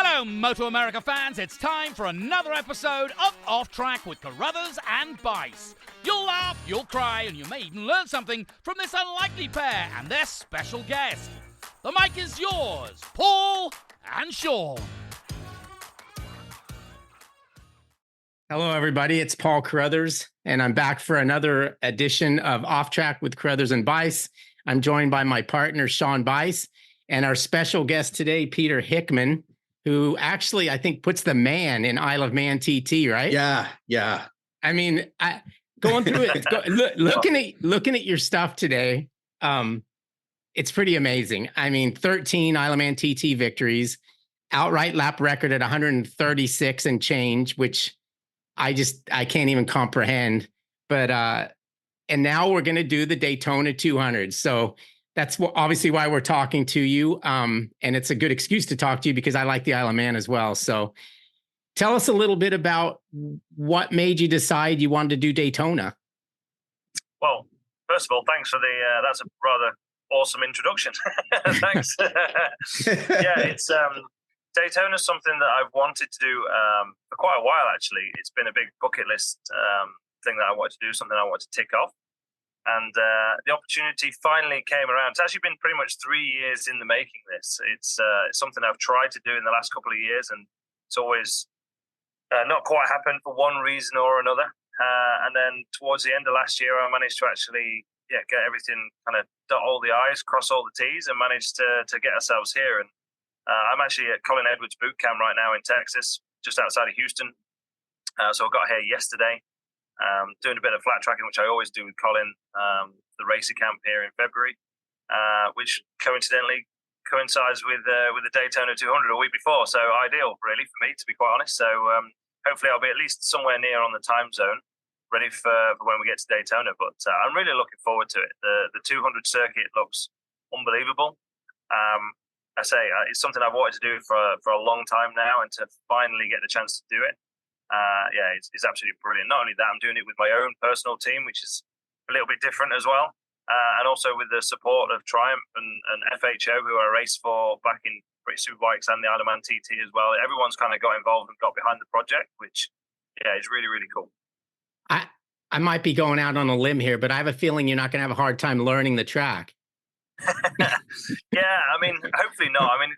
Hello, MotoAmerica fans. It's time for another episode of Off Track with Carruthers and Bice. You'll laugh, you'll cry, and you may even learn something from this unlikely pair and their special guest. The mic is yours, Paul and Sean. Hello, everybody. It's Paul Carruthers, and I'm back for another edition of Off Track with Carruthers and Bice. I'm joined by my partner, Sean Bice, and our special guest today, Peter Hickman, who actually, I think, puts the man in Isle of Man TT, right? Yeah. I mean, going through it, looking at your stuff today, it's pretty amazing. I mean, 13 Isle of Man TT victories, outright lap record at 136 and change, which I can't even comprehend. But and now we're going to do the Daytona 200. So that's obviously why we're talking to you. And it's a good excuse to talk to you because I like the Isle of Man as well. So tell us a little bit about what made you decide you wanted to do Daytona. Well, first of all, thanks for that's a rather awesome introduction. Thanks. It's Daytona is something that I've wanted to do for quite a while, actually. It's been a big bucket list thing that I wanted to do, something I want to tick off. And the opportunity finally came around. It's actually been pretty much 3 years in the making, this. It's something I've tried to do in the last couple of years, and it's always not quite happened for one reason or another. And then towards the end of last year, I managed to actually get everything, kind of dot all the I's, cross all the T's, and managed to get ourselves here. And I'm actually at Colin Edwards boot camp right now in Texas, just outside of Houston. So I got here yesterday, doing a bit of flat tracking, which I always do with Colin, the racer camp here in February, which coincidentally coincides with the Daytona 200 a week before. So ideal, really, for me, to be quite honest. So hopefully I'll be at least somewhere near on the time zone, ready for when we get to Daytona. But I'm really looking forward to it. The 200 circuit looks unbelievable. I say it's something I've wanted to do for a long time now, and to finally get the chance to do it, it's absolutely brilliant. Not only that, I'm doing it with my own personal team, which is a little bit different as well, and also with the support of Triumph and FHO, who I raced for back in Brit Superbikes and the Isle of Man TT as well. Everyone's kind of got involved and got behind the project, which is really, really cool. I might be going out on a limb here, but I have a feeling you're not going to have a hard time learning the track. Yeah, I mean, hopefully not. I mean,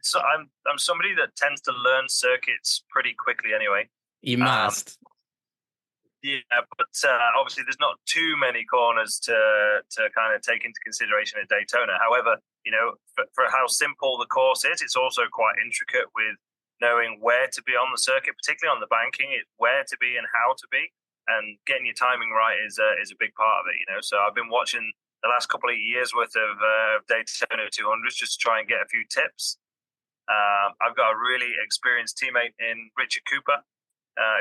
I'm somebody that tends to learn circuits pretty quickly anyway. You must. But obviously there's not too many corners to kind of take into consideration at Daytona. However, for how simple the course is, it's also quite intricate with knowing where to be on the circuit, particularly on the banking. It's where to be and how to be, and getting your timing right is a big part of it. So I've been watching the last couple of years worth of Daytona 200s just to try and get a few tips. I've got a really experienced teammate in Richard Cooper,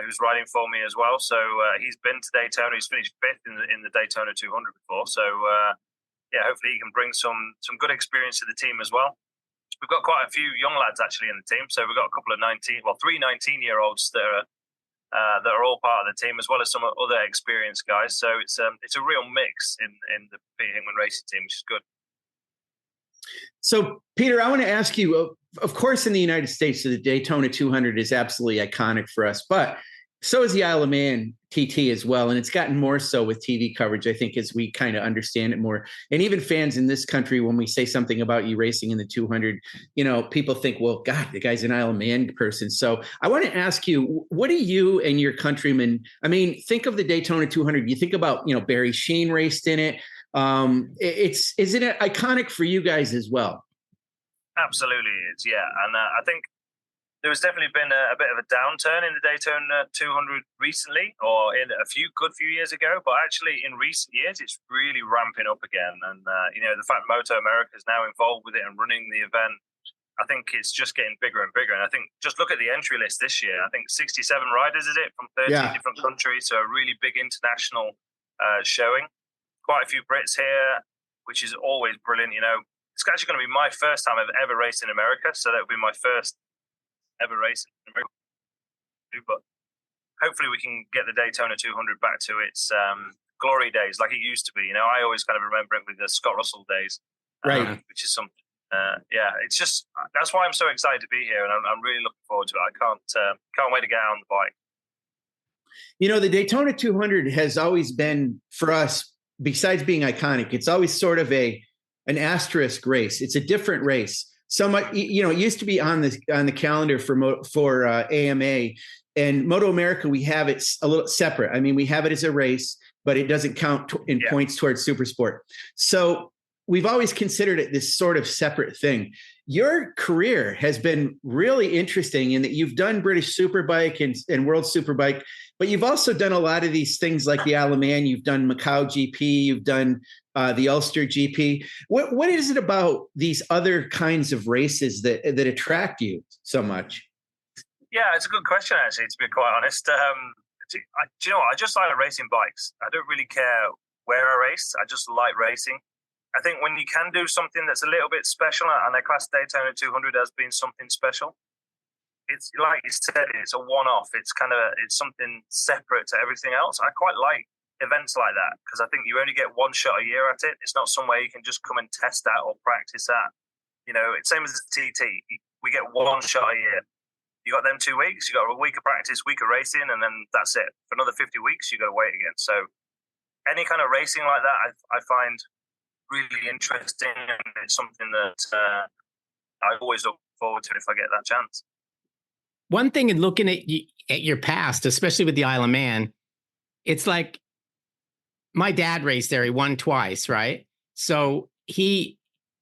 who's riding for me as well. So he's been to Daytona. He's finished fifth in the Daytona 200 before. So hopefully he can bring some good experience to the team as well. We've got quite a few young lads actually in the team. So we've got a couple of 3 19-year-olds that are all part of the team, as well as some other experienced guys. So it's a real mix in the Peter Hickman racing team, which is good. So, Peter, I want to ask you, of course, in the United States, the Daytona 200 is absolutely iconic for us, but so is the Isle of Man TT as well. And it's gotten more so with TV coverage, I think, as we kind of understand it more. And even fans in this country, when we say something about you racing in the 200, people think, well, God, the guy's an Isle of Man person. So I want to ask you, what do you and your countrymen, think of the Daytona 200. You think about, Barry Sheen raced in it. Is it iconic for you guys as well? Absolutely is, yeah. And I think there has definitely been a bit of a downturn in the Daytona 200 recently, or in a good few years ago. But actually, in recent years, it's really ramping up again. And the fact MotoAmerica is now involved with it and running the event, I think it's just getting bigger and bigger. And I think just look at the entry list this year. I think 67 riders is it from 13 different countries, so a really big international showing. Quite a few Brits here, which is always brilliant. It's actually going to be my first time I've ever raced in America, so that would be my first ever race in America. But hopefully we can get the Daytona 200 back to its glory days like it used to be. I always kind of remember it with the Scott Russell days, right? Which is something It's just that's why I'm so excited to be here, and I'm really looking forward to it. I can't wait to get out on the bike. You know, the Daytona 200 has always been for us, besides being iconic, it's always sort of an asterisk race. It's a different race. So much, you know, it used to be on the calendar for AMA and MotoAmerica. We have it a little separate. I mean, we have it as a race, but it doesn't count in points towards Supersport. So we've always considered it this sort of separate thing. Your career has been really interesting in that you've done British Superbike and World Superbike, but you've also done a lot of these things like the Isle of Man. You've done Macau GP. You've done the Ulster GP. What is it about these other kinds of races that attract you so much? Yeah, it's a good question, actually, to be quite honest. Do you know what? I just like racing bikes. I don't really care where I race. I just like racing. I think when you can do something that's a little bit special, and I class Daytona 200 as being something special, it's like you said, it's a one-off. It's something separate to everything else. I quite like events like that because I think you only get one shot a year at it. It's not somewhere you can just come and test at or practice at. You know, it's same as the TT. We get one shot a year. You got them 2 weeks. You got a week of practice, week of racing, and then that's it. For another 50 weeks, you got to wait again. So any kind of racing like that, I find really interesting, and it's something that I always look forward to if I get that chance. One thing in looking at your past, especially with the Isle of Man, it's like my dad raced there. He won twice, right? So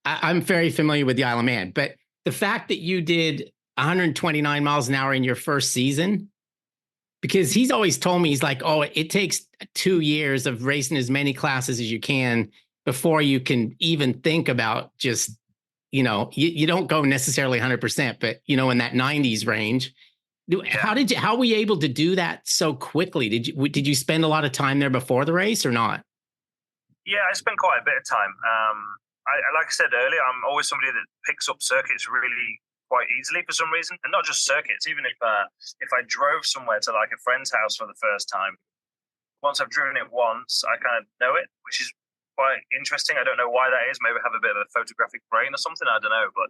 I'm very familiar with the Isle of Man, but the fact that you did 129 miles an hour in your first season, because he's always told me, he's like, oh, it takes 2 years of racing as many classes as you can before you can even think about just, you know, you don't go necessarily 100%, but, you know, in that 90s range. How were you able to do that so quickly? Did you spend a lot of time there before the race or not? Yeah, I spent quite a bit of time. Like I said earlier, I'm always somebody that picks up circuits really quite easily for some reason, and not just circuits. Even if I drove somewhere to like a friend's house for the first time, once I've driven it once, I kind of know it, which is quite interesting. I don't know why that is. Maybe I have a bit of a photographic brain or something. I don't know, but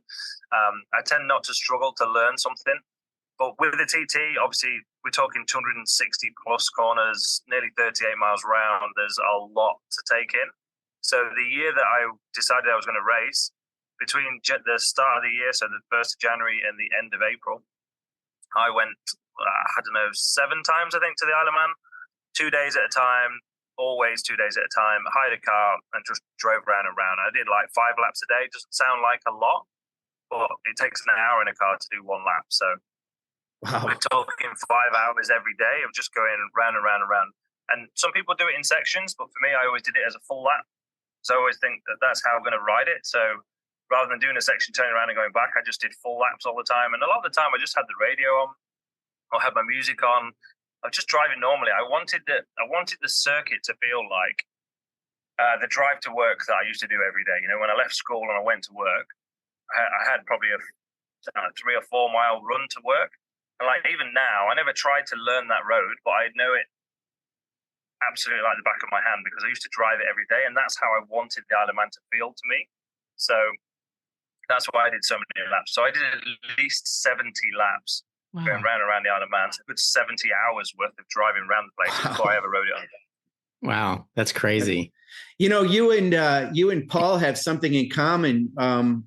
I tend not to struggle to learn something. But with the TT, obviously, we're talking 260 plus corners, nearly 38 miles round. There's a lot to take in. So the year that I decided I was going to race, between the start of the year, so the 1st of January and the end of April, I went, 7 times, I think, to the Isle of Man, 2 days at a time, always 2 days at a time, hired a car and just drove round and round. I did like 5 laps a day. It doesn't sound like a lot, but it takes an hour in a car to do 1 lap. So we're talking 5 hours every day of just going round and round and round. And some people do it in sections, but for me, I always did it as a full lap. So I always think that that's how I'm going to ride it. So rather than doing a section, turning around and going back, I just did full laps all the time. And a lot of the time, I just had the radio on or had my music on. I was just driving normally. I wanted the circuit to feel like the drive to work that I used to do every day. You know, when I left school and I went to work, I had probably a 3 or 4 mile run to work. And like even now, I never tried to learn that road, but I know it absolutely like the back of my hand because I used to drive it every day, and that's how I wanted the Isle of Man to feel to me. So that's why I did so many laps. So I did at least 70 laps going round and around the Isle of Man. So a good 70 hours worth of driving around the place before I ever rode it on. Wow, that's crazy. You know, you and Paul have something in common,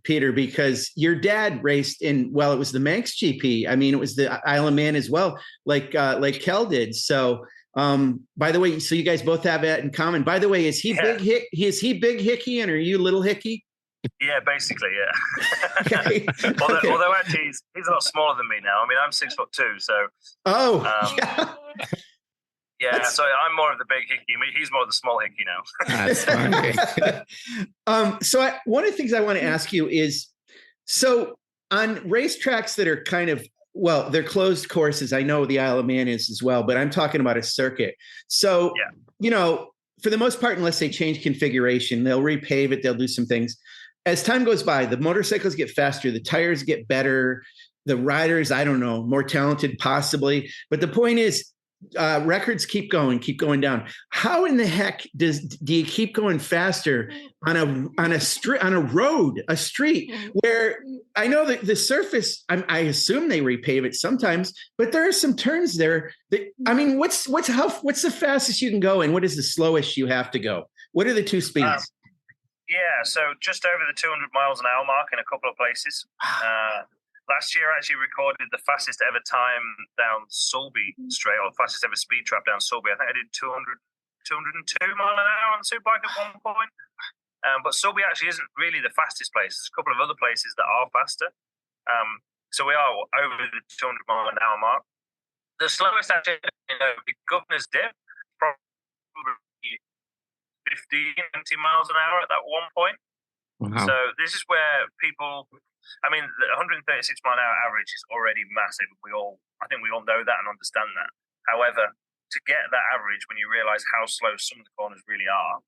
Peter, because your dad raced in, well, it was the Manx GP. I mean, it was the Isle of Man as well, like Kel did. So, by the way, so you guys both have that in common. By the way, is he big Hickey and are you little Hickey? Yeah, basically, yeah. Okay. although actually he's a lot smaller than me now. I mean, I'm 6'2", so. Yeah, so I'm more of the big Hickey. He's more of the small Hickey now. That's funny. So one of the things I want to ask you is, so on racetracks that are kind of, well, they're closed courses. I know the Isle of Man is as well, but I'm talking about a circuit. So, you know, for the most part, unless they change configuration, they'll repave it. They'll do some things. As time goes by, the motorcycles get faster, the tires get better, the riders, I don't know, more talented possibly. But the point is, records keep going down. How in the heck do you keep going faster on a street where I know that the surface, I assume they repave it sometimes, but there are some turns there that, I mean, what's the fastest you can go and what is the slowest you have to go? What are the two speeds? Yeah, so just over the 200 miles an hour mark in a couple of places. Last year, I actually recorded the fastest ever time down Sulby straight, or fastest ever speed trap down Sulby. I think I did 202 mile an hour on the superbike at one point. But Sulby actually isn't really the fastest place. There's a couple of other places that are faster. So we are over the 200 mile an hour mark. The slowest actually, the Governor's Dip, probably 15, 20 miles an hour at that one point. Wow. So this is where people, I mean, the 136 mile an hour average is already massive. I think we all know that and understand that. However, to get that average, when you realize how slow some of the corners really are,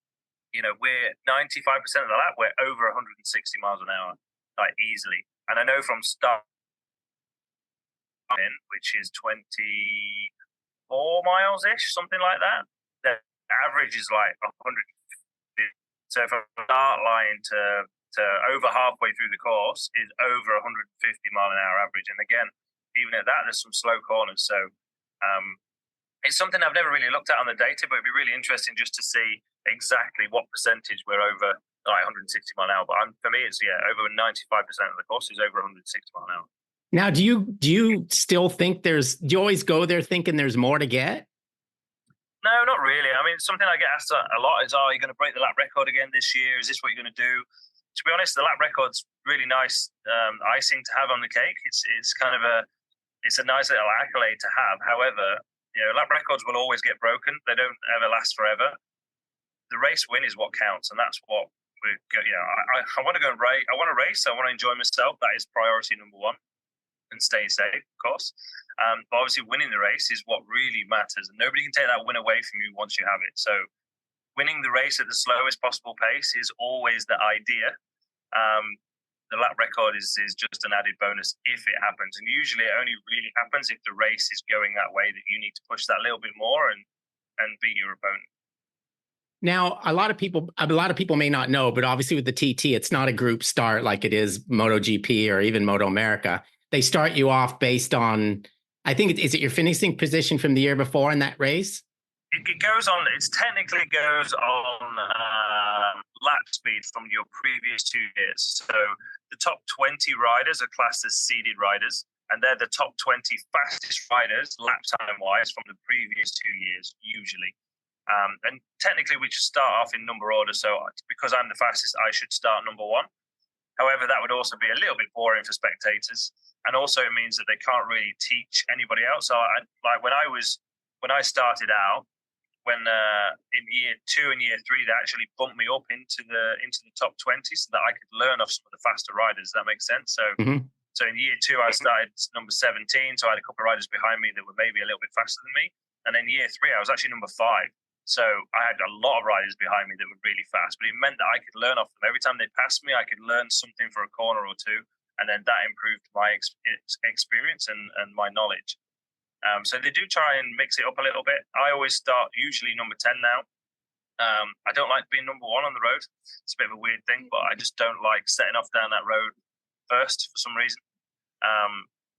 we're 95% of the lap, we're over 160 miles an hour, like easily. And I know from start, which is 24 miles ish, something like that, the average is like 100. So from start line to over halfway through the course is over 150 mile an hour average. And again, even at that, there's some slow corners. So it's something I've never really looked at on the data, but it'd be really interesting just to see exactly what percentage we're over, like 160 mile an hour. But for me, it's over 95% of the course is over 160 mile an hour. Now, do you still think do you always go there thinking there's more to get? No, not really. I mean, something I get asked a lot is, are you going to break the lap record again this year? Is this what you're going to do? To be honest, the lap record's really nice icing to have on the cake. It's kind of a nice little accolade to have. However, lap records will always get broken. They don't ever last forever. The race win is what counts, and that's what we're. I want to go and race. I want to race. I want to enjoy myself. That is priority number one, and stay safe, of course. But obviously, winning the race is what really matters, and nobody can take that win away from you once you have it. So, winning the race at the slowest possible pace is always the idea. The lap record is just an added bonus if it happens, and usually it only really happens if the race is going that way that you need to push that little bit more and beat your opponent. Now, a lot of people may not know, but obviously with the TT, it's not a group start like it is MotoGP or even MotoAmerica. They start you off based on, I think, is it your finishing position from the year before in that race? It goes on. It technically goes on lap speed from your previous 2 years. So the top 20 riders are classed as seeded riders, and they're the top 20 fastest riders lap time wise from the previous 2 years usually. And technically, we just start off in number order. So because I'm the fastest, I should start number one. However, that would also be a little bit boring for spectators, and also it means that they can't really teach anybody else. So, when I started out, when in year 2 and year 3, they actually bumped me up into the top 20, so that I could learn off some of the faster riders. Does that make sense? So, So in year 2, I started number 17, so I had a couple of riders behind me that were maybe a little bit faster than me. And then year 3, I was actually number 5. So I had a lot of riders behind me that were really fast, but it meant that I could learn off them. Every time they passed me, I could learn something for a corner or two, and then that improved my experience and my knowledge. So they do try and mix it up a little bit. I always start usually number 10 now. I don't like being number 1 on the road. It's a bit of a weird thing, but I just don't like setting off down that road first for some reason.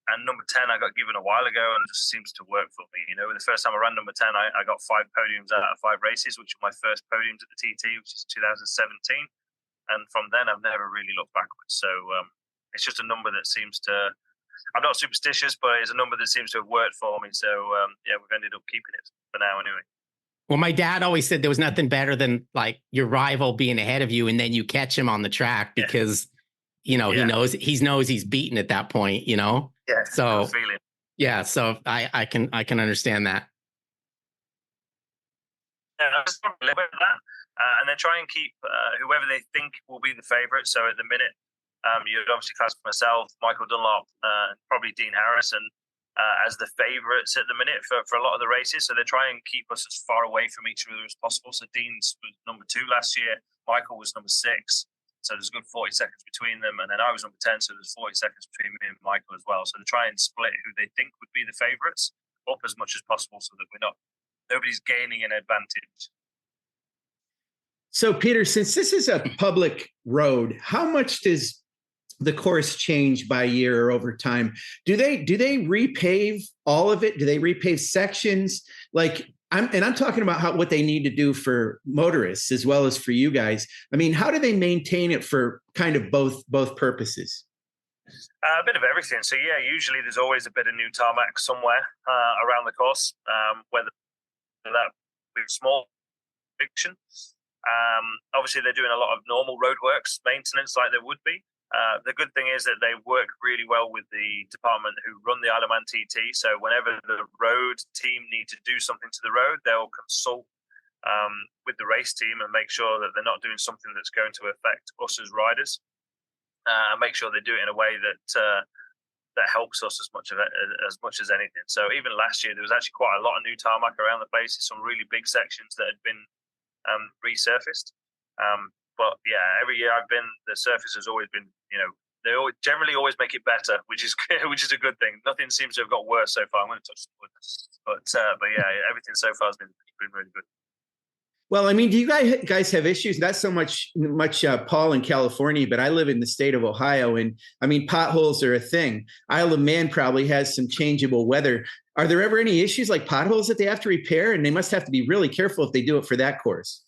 And number 10, I got given a while ago, and it just seems to work for me. The first time I ran number 10, I got 5 podiums out of 5 races, which were my first podiums at the TT, which is 2017. And from then, I've never really looked backwards. So it's just a number that seems to, I'm not superstitious, but it's a number that seems to have worked for me. So we've ended up keeping it for now anyway. Well, my dad always said there was nothing better than like your rival being ahead of you, and then you catch him on the track because, he knows he's beaten at that point, Yeah. So yeah, so I can understand that. Yeah, just a little bit of that, and then try and keep whoever they think will be the favourite. So at the minute, you'd obviously class myself, Michael Dunlop, probably Dean Harrison as the favourites at the minute for a lot of the races. So they try and keep us as far away from each other as possible. So Dean's was number 2 last year, Michael was number 6. So there's a good 40 seconds between them. And then I was number 10, so there's 40 seconds between me and Michael as well. So they try and split who they think would be the favourites. up as much as possible so that nobody's gaining an advantage. So, Peter, since this is a public road, how much does the course change by year or over time? Do they repave all of it? Do they repave sections? Like, I'm talking about what they need to do for motorists as well as for you guys. I mean, how do they maintain it for kind of both purposes? A bit of everything. So yeah, usually there's always a bit of new tarmac somewhere around the course, whether that be small fiction. Obviously, they're doing a lot of normal roadworks maintenance like there would be. The good thing is that they work really well with the department who run the Isle of Man TT. So whenever the road team need to do something to the road, they'll consult with the race team and make sure that they're not doing something that's going to affect us as riders. And make sure they do it in a way that helps us as much as anything. So even last year, there was actually quite a lot of new tarmac around the place. Some really big sections that had been resurfaced. But yeah, every year I've been, the surface has always been, they generally always make it better, which is a good thing. Nothing seems to have got worse so far. I'm going to touch the wood, but yeah, everything so far has been really good. Well, I mean, do you guys have issues? Not so much Paul in California, but I live in the state of Ohio, and I mean, potholes are a thing. Isle of Man probably has some changeable weather. Are there ever any issues like potholes that they have to repair? And they must have to be really careful if they do it for that course.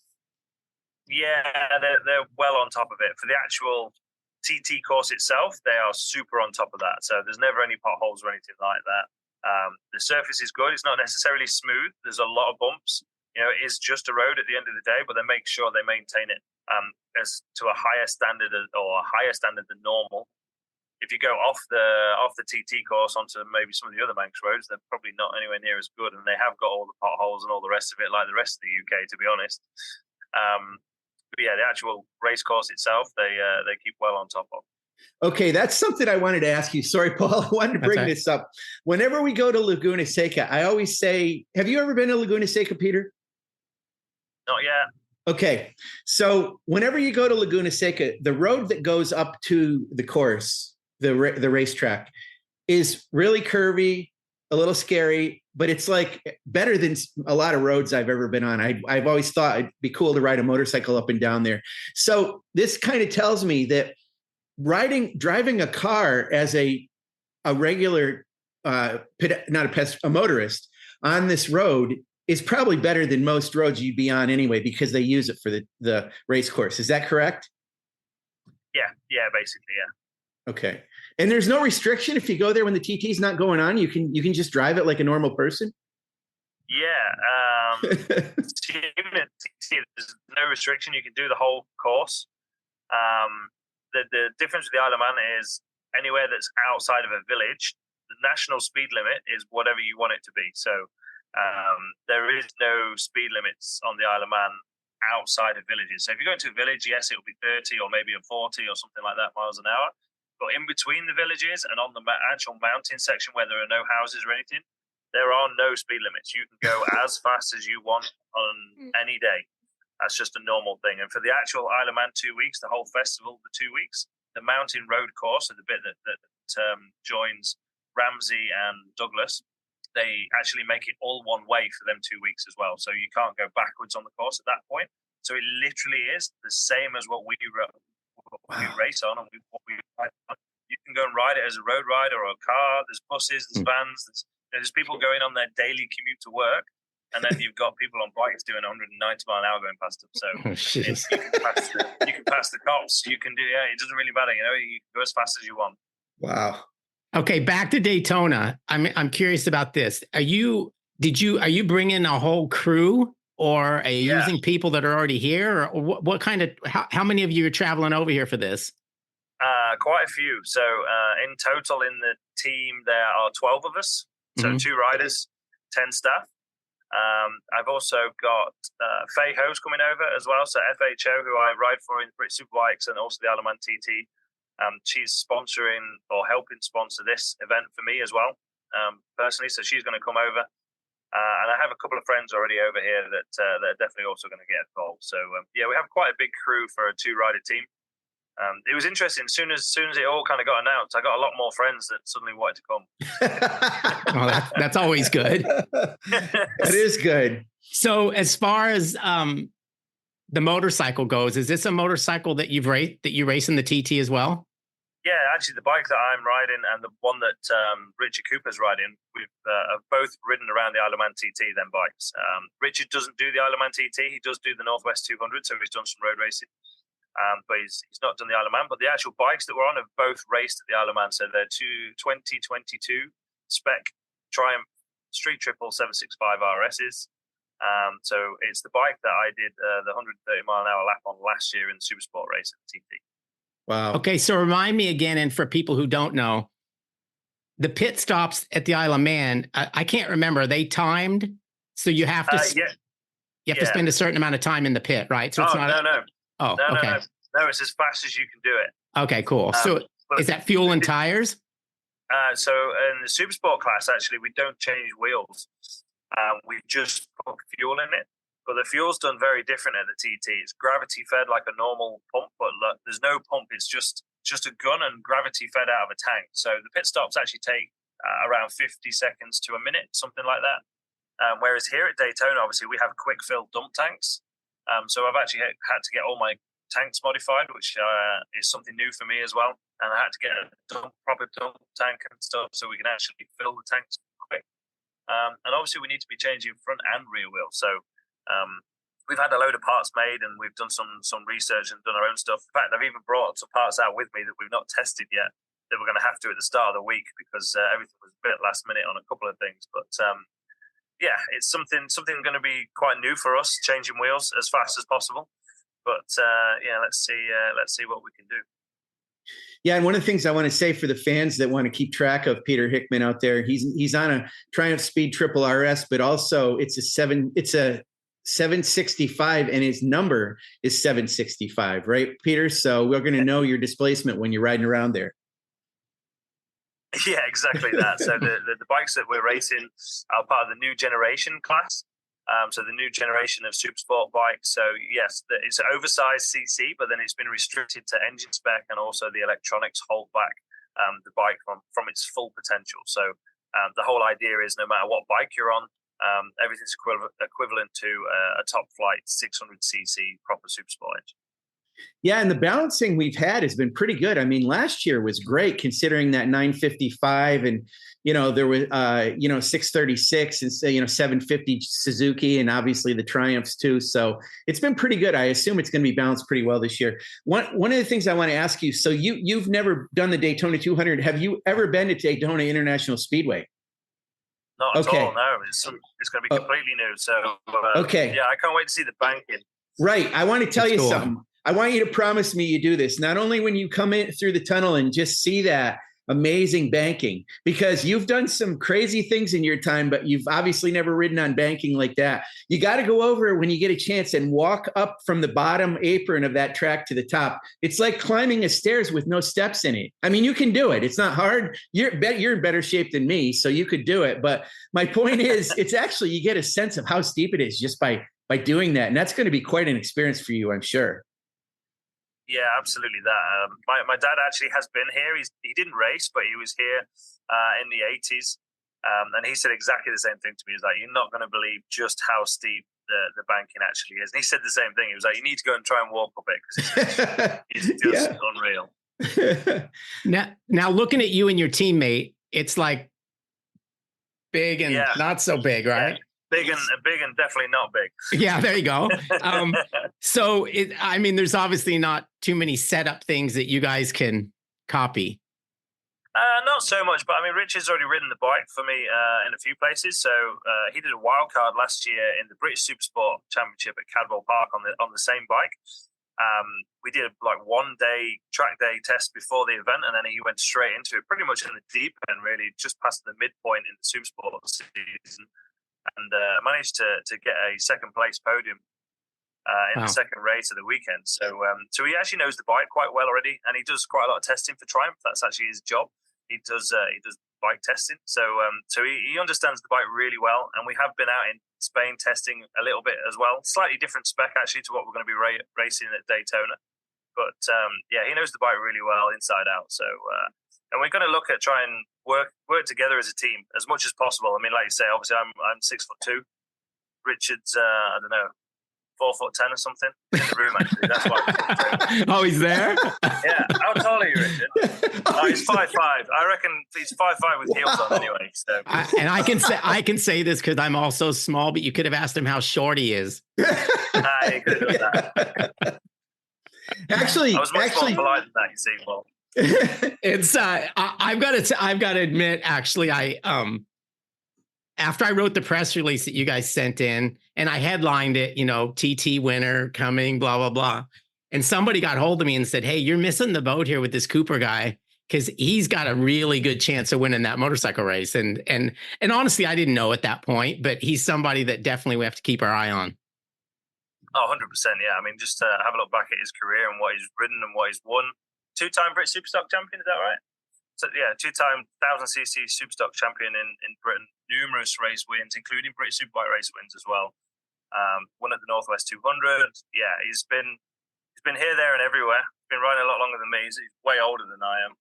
Yeah, they're well on top of it. For the actual TT course itself, they are super on top of that. So there's never any potholes or anything like that. The surface is good. It's not necessarily smooth. There's a lot of bumps. It is just a road at the end of the day, but they make sure they maintain it as to a higher standard than normal. If you go off the TT course onto maybe some of the other Manx roads, they're probably not anywhere near as good, and they have got all the potholes and all the rest of it, like the rest of the UK, to be honest. But yeah, the actual race course itself, they keep well on top of. Okay, that's something I wanted to ask you. Sorry, Paul, I wanted to bring this up. Whenever we go to Laguna Seca, I always say, have you ever been to Laguna Seca, Peter? Not yet. Okay, so whenever you go to Laguna Seca, the road that goes up to the course, the racetrack, is really curvy, a little scary, but it's like better than a lot of roads I've ever been on. I've always thought it'd be cool to ride a motorcycle up and down there. So this kind of tells me that driving a car as a regular, a motorist on this road is probably better than most roads you'd be on anyway, because they use it for the race course. Is that correct? Yeah, basically, yeah. Okay. And there's no restriction if you go there when the TT's not going on, you can just drive it like a normal person? Yeah. Even at TT, there's no restriction. You can do the whole course. The difference with the Isle of Man is anywhere that's outside of a village, the national speed limit is whatever you want it to be. So there is no speed limits on the Isle of Man outside of villages. So if you go into a village, yes, it will be 30 or maybe a 40 or something like that miles an hour. But in between the villages and on the actual mountain section where there are no houses or anything, there are no speed limits. You can go as fast as you want on any day. That's just a normal thing. And for the actual Isle of Man 2 weeks, the whole festival, the 2 weeks, the mountain road course, so the bit that joins Ramsey and Douglas, they actually make it all one way for them 2 weeks as well. So you can't go backwards on the course at that point. So it literally is the same as what we race on. And you can go and ride it as a road rider or a car. There's buses, there's vans, there's people going on their daily commute to work. And then you've got people on bikes doing 190 mile an hour going past them. So you can pass the cops. You can do, it doesn't really matter. You can go as fast as you want. Wow. Okay, back to Daytona. I'm curious about this. Are you bringing a whole crew, or are you using people that are already here? Or what kind of, how many of you are traveling over here for this? Quite a few. So in total in the team, there are 12 of us. So 2 riders, 10 staff. I've also got Faye Ho's coming over as well. So FHO, who I ride for in Brit Superbikes and also the Isle of Man TT. She's sponsoring or helping sponsor this event for me as well, personally. So she's going to come over. And I have a couple of friends already over here that are definitely also going to get involved. So, we have quite a big crew for a 2-rider team. It was interesting. As soon as it all kind of got announced, I got a lot more friends that suddenly wanted to come. Well, that's always good. That is good. So as far as the motorcycle goes, is this a motorcycle that you race in the TT as well? Yeah, actually, the bike that I'm riding and the one that Richard Cooper's riding, we've have both ridden around the Isle of Man TT, then bikes. Richard doesn't do the Isle of Man TT. He does do the Northwest 200, so he's done some road racing. But he's not done the Isle of Man. But the actual bikes that we're on have both raced at the Isle of Man. So they're two 2022 spec Triumph Street Triple 765 RSs. So it's the bike that I did the 130 mile an hour lap on last year in the Supersport race at the TT. Wow. Okay, so remind me again, and for people who don't know, the pit stops at the Isle of Man, I can't remember. Are they timed? So you have to you have to spend a certain amount of time in the pit, right? So it's not. No. Oh, no, okay. No, it's as fast as you can do it. Okay, cool. So is that fuel and tires? So in the Supersport class, actually, we don't change wheels. We just put fuel in it. But the fuel's done very different at the TT. It's gravity fed like a normal pump, but look, there's no pump. It's just a gun and gravity fed out of a tank. So the pit stops actually take around 50 seconds to a minute, something like that. Whereas here at Daytona, obviously, we have quick fill dump tanks. So I've actually had to get all my tanks modified, which is something new for me as well. And I had to get a proper dump tank and stuff so we can actually fill the tanks quick. And obviously, we need to be changing front and rear wheels. So we've had a load of parts made, and we've done some research and done our own stuff. In fact, I've even brought some parts out with me that we've not tested yet that we're going to have to at the start of the week because everything was a bit last minute on a couple of things. But yeah, it's something going to be quite new for us, changing wheels as fast as possible. But yeah, let's see what we can do. Yeah, and one of the things I want to say for the fans that want to keep track of Peter Hickman out there, he's on a Triumph Speed Triple RS, but also it's a 765, and his number is 765, right, Peter? So we're going to know your displacement when you're riding around there. Yeah, exactly that. So the bikes that we're racing are part of the new generation class. So the new generation of Supersport bikes. So yes, it's an oversized CC, but then it's been restricted to engine spec, and also the electronics hold back the bike from its full potential. So the whole idea is no matter what bike you're on, everything's equivalent to a top flight 600cc proper Supersport engine. Yeah, and the balancing we've had has been pretty good. I mean, last year was great considering that 955, and there was 636 and 750 Suzuki, and obviously the Triumphs too. So it's been pretty good. I assume it's going to be balanced pretty well this year. One of the things I want to ask you: so you've never done the Daytona 200. Have you ever been to Daytona International Speedway? Not at all. No, it's going to be completely new. So okay, yeah, I can't wait to see the banking. Right. I want to tell you cool. something. I want you to promise me you do this, not only when you come in through the tunnel and just see that amazing banking, because you've done some crazy things in your time, but you've obviously never ridden on banking like that. You got to go over when you get a chance and walk up from the bottom apron of that track to the top. It's like climbing a stairs with no steps in it. I mean, you can do it. It's not hard. You're in better shape than me, so you could do it. But my point is, it's actually, you get a sense of how steep it is just by doing that. And that's going to be quite an experience for you, I'm sure. Yeah, absolutely. That my dad actually has been here. He didn't race, but he was here in the 80s, and he said exactly the same thing to me. He was like, "You're not going to believe just how steep the banking actually is." And he said the same thing. He was like, "You need to go and try and walk up it because it's just unreal." Now, looking at you and your teammate, it's like big and not so big, right? Yeah. Big and definitely not big. Yeah, there you go. So there's obviously not too many setup things that you guys can copy. Not so much, but I mean, Rich has already ridden the bike for me in a few places. So he did a wild card last year in the British Supersport Championship at Cadwell Park on the same bike. We did like 1 day track day test before the event, and then he went straight into it, pretty much in the deep end, really, just past the midpoint in the Supersport season. And managed to get a second place podium in the second race of the weekend. So he actually knows the bike quite well already, and he does quite a lot of testing for Triumph. That's actually his job. He does bike testing. So he understands the bike really well. And we have been out in Spain testing a little bit as well. Slightly different spec actually to what we're going to be racing at Daytona. But he knows the bike really well inside out. So and we're going to look at trying work together as a team as much as possible. I mean, like you say, obviously I'm 6'2". Richard's I don't know, 4'10" or something. He's in the room actually. That's why. Oh, he's there. Yeah. How tall are you, Richard? He's 5'5". I reckon he's 5'5" with heels on anyway. So. I can say this because I'm also small, but you could have asked him how short he is. You could have done that. Actually, I was much more polite than that. You see, well. It's I've got to admit, actually, after I wrote the press release that you guys sent in and I headlined it, TT winner coming, blah, blah, blah. And somebody got hold of me and said, hey, you're missing the boat here with this Cooper guy, because he's got a really good chance of winning that motorcycle race. And honestly, I didn't know at that point, but he's somebody that definitely we have to keep our eye on. Oh, 100%. Yeah. I mean, just have a look back at his career and what he's ridden and what he's won. 2-time Brit Superstock champion, is that right? So, yeah, 2-time 1000cc Superstock champion in Britain. Numerous race wins, including Brit Superbike race wins as well. Won at the Northwest 200. Yeah, he's been here, there, and everywhere. He's been riding a lot longer than me. He's way older than I am.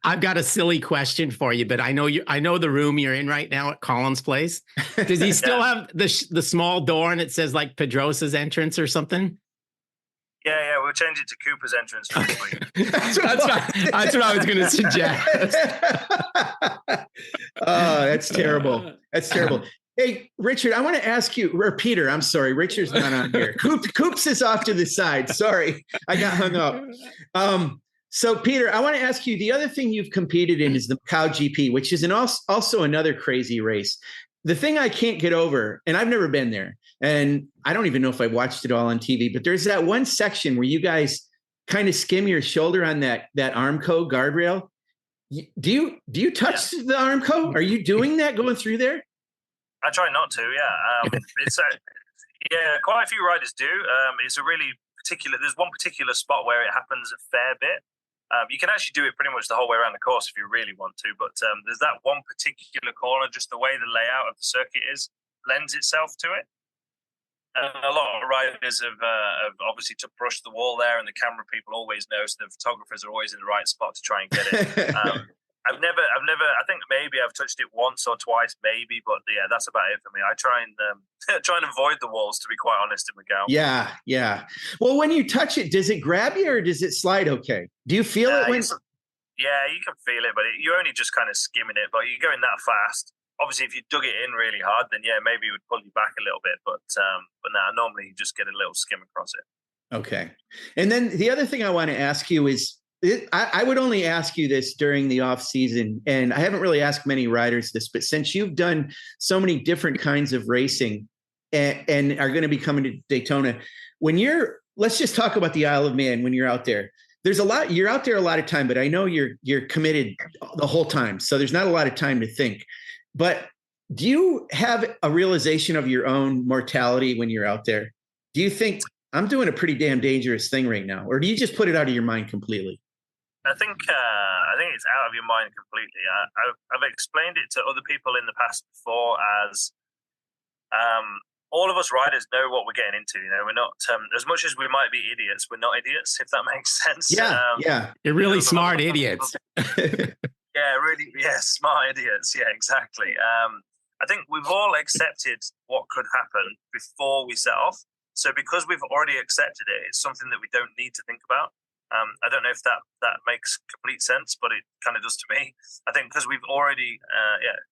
I've got a silly question for you, but I know the room you're in right now at Colin's place. Does he still have the small door and it says like Pedrosa's entrance or something? Yeah, we'll change it to Cooper's entrance. Okay. That's what I was going to suggest. Oh, that's terrible. That's terrible. Hey, Richard, I want to ask you, or Peter, I'm sorry, Richard's not on here. Coops is off to the side. Sorry, I got hung up. So, Peter, I want to ask you, the other thing you've competed in is the Macau GP, which is also another crazy race. The thing I can't get over, and I've never been there, and I don't even know if I watched it all on TV, but there's that one section where you guys kind of skim your shoulder on that Armco guardrail. Do you touch the Armco? Are you doing that going through there? I try not to, yeah. It's quite a few riders do. It's a really particular, there's one particular spot where it happens a fair bit. You can actually do it pretty much the whole way around the course if you really want to, but there's that one particular corner, just the way the layout of the circuit lends itself to it. A lot of riders have obviously to brush the wall there, and the camera people always know, so the photographers are always in the right spot to try and get it. I've never. I think maybe I've touched it once or twice, maybe, but yeah, that's about it for me. I try and avoid the walls, to be quite honest, in Macau. Yeah. Well, when you touch it, does it grab you or does it slide okay? Do you feel it when? Yeah, you can feel it, but you're only just kind of skimming it. But you're going that fast. Obviously, if you dug it in really hard, then yeah, maybe it would pull you back a little bit. But no, normally you just get a little skim across it. Okay. And then the other thing I want to ask you is, I would only ask you this during the off season, and I haven't really asked many riders this, but since you've done so many different kinds of racing and are going to be coming to Daytona, let's just talk about the Isle of Man when you're out there. You're out there a lot of time, but I know you're committed the whole time. So there's not a lot of time to think. But do you have a realization of your own mortality when you're out there? Do you think I'm doing a pretty damn dangerous thing right now? Or do you just put it out of your mind completely? I think it's out of your mind completely. I've explained it to other people in the past before as all of us riders know what we're getting into. We're not as much as we might be idiots, we're not idiots, if that makes sense. Yeah. You're really smart idiots. Yeah, really. Yeah, smart idiots. Yeah, exactly. I think we've all accepted what could happen before we set off. So because we've already accepted it, it's something that we don't need to think about. I don't know if that makes complete sense, but it kind of does to me. I think because we've already,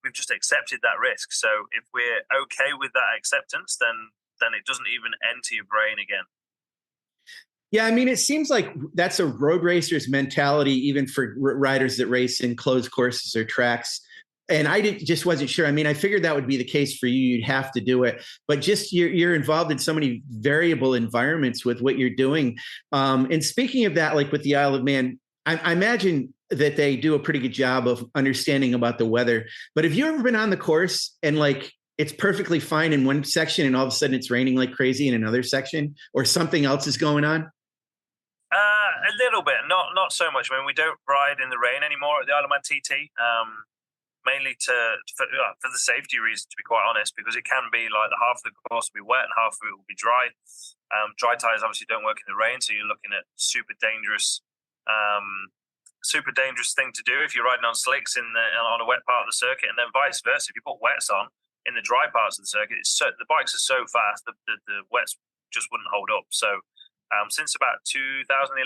we've just accepted that risk. So if we're okay with that acceptance, then it doesn't even enter your brain again. Yeah, I mean, it seems like that's a road racer's mentality, even for riders that race in closed courses or tracks. And I just wasn't sure. I mean, I figured that would be the case for you. You'd have to do it. But just you're involved in so many variable environments with what you're doing. And speaking of that, like with the Isle of Man, I imagine that they do a pretty good job of understanding about the weather. But have you ever been on the course and like it's perfectly fine in one section and all of a sudden it's raining like crazy in another section, or something else is going on? A little bit, not so much. I mean, we don't ride in the rain anymore at the Isle of Man TT. Mainly for the safety reason, to be quite honest, because it can be like half of the course will be wet and half of it will be dry. Dry tires obviously don't work in the rain, so you're looking at super dangerous super dangerous thing to do if you're riding on slicks on a wet part of the circuit, and then vice versa. If you put wets on in the dry parts of the circuit, the bikes are so fast the wets just wouldn't hold up. So since about 2011,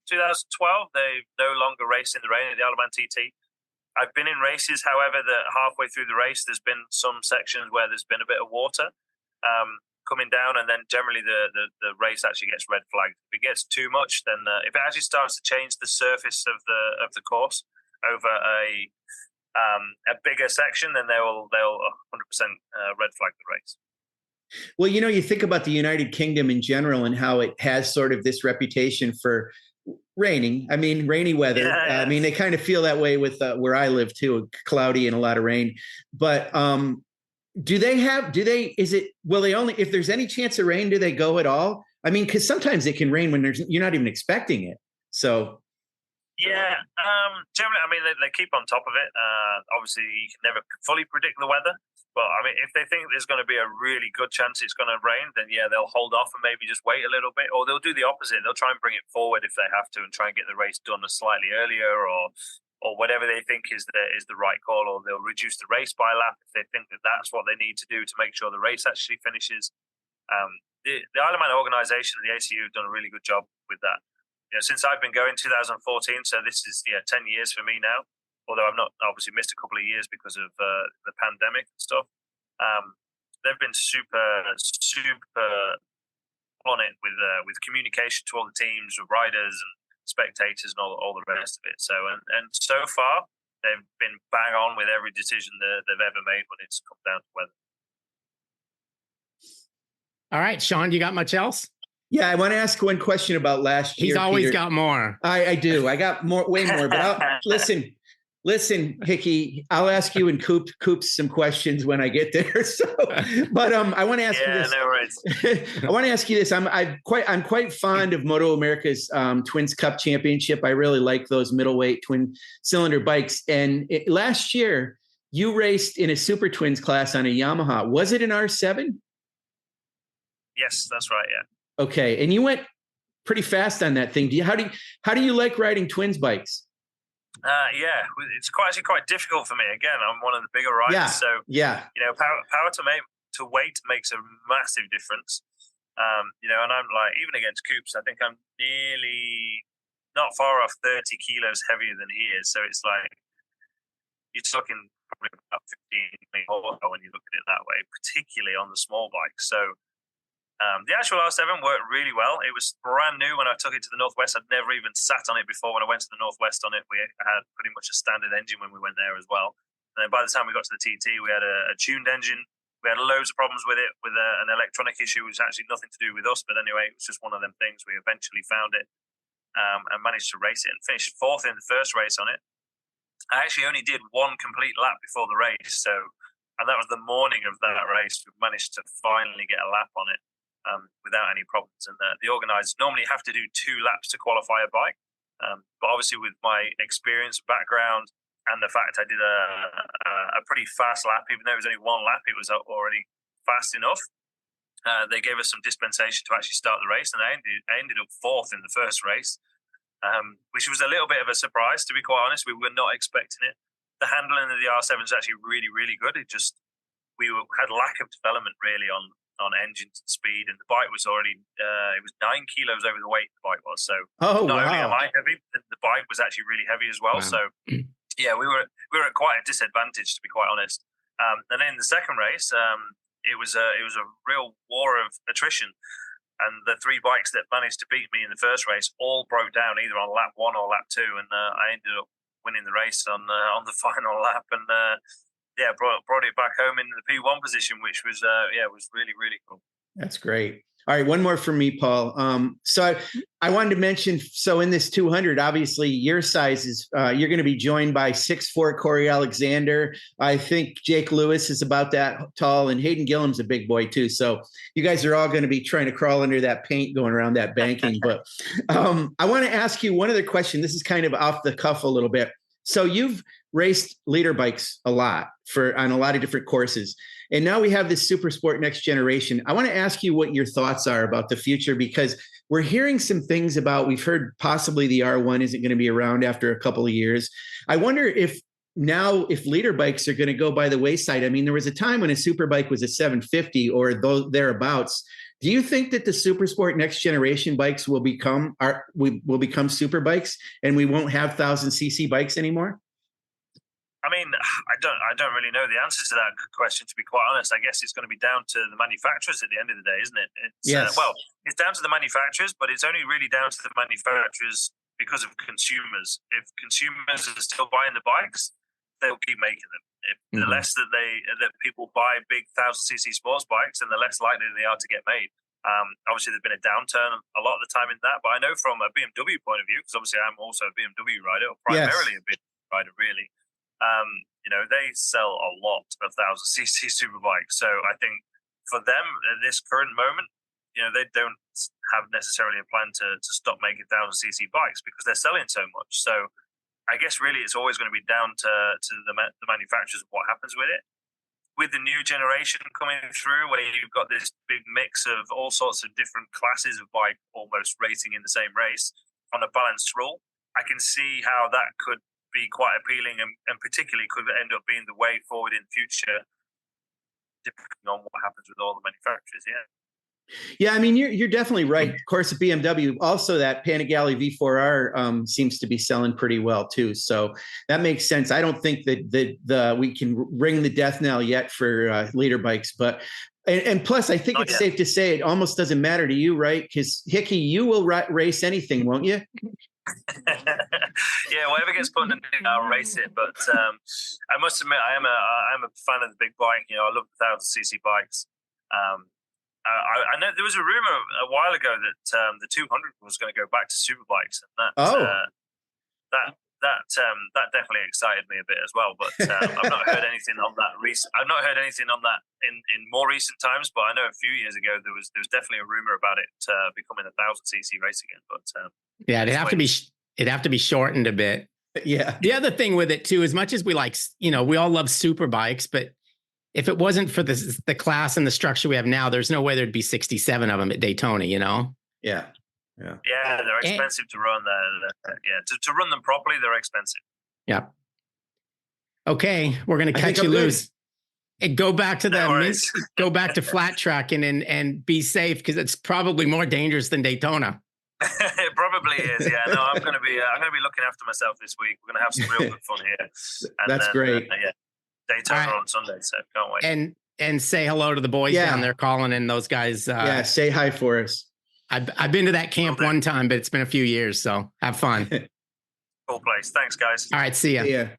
2012, they no longer race in the rain at the Isle of Man TT. I've been in races, however, that halfway through the race, there's been some sections where there's been a bit of water coming down, and then generally the race actually gets red flagged. If it gets too much, then if it actually starts to change the surface of the course over a bigger section, then they'll 100% red flag the race. Well, you think about the United Kingdom in general and how it has sort of this reputation for rainy weather. Yeah. I mean, they kind of feel that way with where I live too, cloudy and a lot of rain. But will they only, if there's any chance of rain, do they go at all? I mean, because sometimes it can rain when you're not even expecting it. So. Yeah, generally, I mean, they keep on top of it. Obviously, you can never fully predict the weather. But I mean, if they think there's going to be a really good chance it's going to rain, then yeah, they'll hold off and maybe just wait a little bit, or they'll do the opposite. They'll try and bring it forward if they have to, and try and get the race done slightly earlier, or whatever they think is the right call, or they'll reduce the race by a lap if they think that that's what they need to do to make sure the race actually finishes. The Isle of Man organisation and the ACU have done a really good job with that. Since I've been going 2014, so this is 10 years for me now. Although I've not obviously missed a couple of years because of the pandemic and stuff. They've been super on it with communication to all the teams, with riders and spectators and all the rest of it. So and so far they've been bang on with every decision they've ever made when it's come down to weather. All right, Sean, you got much else? Yeah, I want to ask one question about last year. He's always Peter. got more. I do. I got way more. But listen, Hickey, I'll ask you and Coops some questions when I get there. So, but I want to ask you this. No worries. I want to ask you this. I'm quite fond of MotoAmerica's Twins Cup Championship. I really like those middleweight twin cylinder bikes. And last year, you raced in a Super Twins class on a Yamaha. Was it an R7? Yes, that's right. Yeah. Okay, and you went pretty fast on that thing. How do you like riding twins bikes? Yeah, it's actually quite difficult for me. Again, I'm one of the bigger riders, so power to weight makes a massive difference. And I'm like, even against Coops, I think I'm nearly not far off 30 kilos heavier than he is. So it's like you're talking probably about 15 more when you look at it that way, particularly on the small bike. So. The actual R7 worked really well. It was brand new when I took it to the Northwest. I'd never even sat on it before. When I went to the Northwest on it, we had pretty much a standard engine when we went there as well. And then by the time we got to the TT, we had a tuned engine. We had loads of problems with it, with an electronic issue, which was actually nothing to do with us. But anyway, it was just one of them things. We eventually found it and managed to race it and finished fourth in the first race on it. I actually only did one complete lap before the race. And that was the morning of that race. We managed to finally get a lap on it. Without any problems. And the organisers normally have to do 2 laps to qualify a bike. But obviously with my experience, background, and the fact I did a pretty fast lap, even though it was only 1 lap, it was already fast enough. They gave us some dispensation to actually start the race, and I ended up 4th in the first race, which was a little bit of a surprise, to be quite honest. We were not expecting it. The handling of the R7 is actually really, really good. We had lack of development really on engines and speed, and the bike was already it was 9 kilos over the weight the bike was. So not only am I heavy, the bike was actually really heavy as well. Wow. So yeah, we were at quite a disadvantage, to be quite honest. And then in the second race, it was a real war of attrition, and the 3 bikes that managed to beat me in the first race all broke down either on lap 1 or lap 2, and I ended up winning the race on the final lap, and brought it back home in the P1 position, which was was really, really cool. That's great. All right, one more from me, Paul. So I wanted to mention, so in this 200, obviously your size is, you're going to be joined by 6'4" Corey Alexander. I think Jake Lewis is about that tall, and Hayden Gillam's a big boy too. So you guys are all going to be trying to crawl under that paint going around that banking. But I want to ask you one other question. This is kind of off the cuff a little bit. So you've raced leader bikes a lot on a lot of different courses. And now we have this Super Sport Next Generation. I want to ask you what your thoughts are about the future, because we're hearing some things about, we've heard possibly the R1 isn't going to be around after a couple of years. I wonder if leader bikes are going to go by the wayside. I mean, there was a time when a super bike was a 750 or thereabouts. Do you think that the Super Sport Next Generation bikes will become super bikes and we won't have 1,000cc bikes anymore? I mean, I don't really know the answers to that question, to be quite honest. I guess it's going to be down to the manufacturers at the end of the day, isn't it? Yes. It's down to the manufacturers, but it's only really down to the manufacturers because of consumers. If consumers are still buying the bikes, they'll keep making them. The less that people buy big 1,000cc sports bikes, and the less likely they are to get made. Obviously, there's been a downturn a lot of the time in that, but I know from a BMW point of view, because obviously I'm also a BMW rider, or primarily a BMW rider, really. They sell a lot of 1,000cc super bikes. So I think for them at this current moment, they don't have necessarily a plan to stop making 1,000cc bikes because they're selling so much. So I guess really it's always going to be down to the manufacturers of what happens with it. With the new generation coming through, where you've got this big mix of all sorts of different classes of bike almost racing in the same race on a balanced rule, I can see how that could be quite appealing and particularly could end up being the way forward in future, depending on what happens with all the manufacturers. Yeah, I mean, you're definitely right. Of course, at BMW, also that Panigale V4R seems to be selling pretty well too. So that makes sense. I don't think that we can ring the death knell yet for leader bikes, but and plus, I think it's safe to say it almost doesn't matter to you, right? Because Hickey, you will race anything, won't you? Yeah, whatever gets put in, I'll race it. But I must admit, I am a fan of the big bike. I love the 1,000cc bikes. I know there was a rumor a while ago that the 200 was going to go back to superbikes, and that definitely excited me a bit as well. But I've not heard anything on that. I've not heard anything on that in more recent times. But I know a few years ago there was definitely a rumor about it becoming a 1,000cc race again. But it'd have to be shortened a bit. Yeah. The other thing with it too, as much as we we all love super bikes, but if it wasn't for the class and the structure we have now, there's no way there'd be 67 of them at Daytona, Yeah. Yeah, they're expensive to run. To run them properly, they're expensive. Yeah. Okay, we're gonna cut you loose and go back to go back to flat tracking and be safe, because it's probably more dangerous than Daytona. It probably is. Yeah. No, I'm gonna be looking after myself this week. We're gonna have some real good fun here. And that's great. Daytona on Sunday, so can't wait. And say hello to the boys down there, Colin, and those guys. Say hi for us. I've been to that camp one time, but it's been a few years, so have fun. Cool place. Thanks, guys. All right, see ya. Yeah.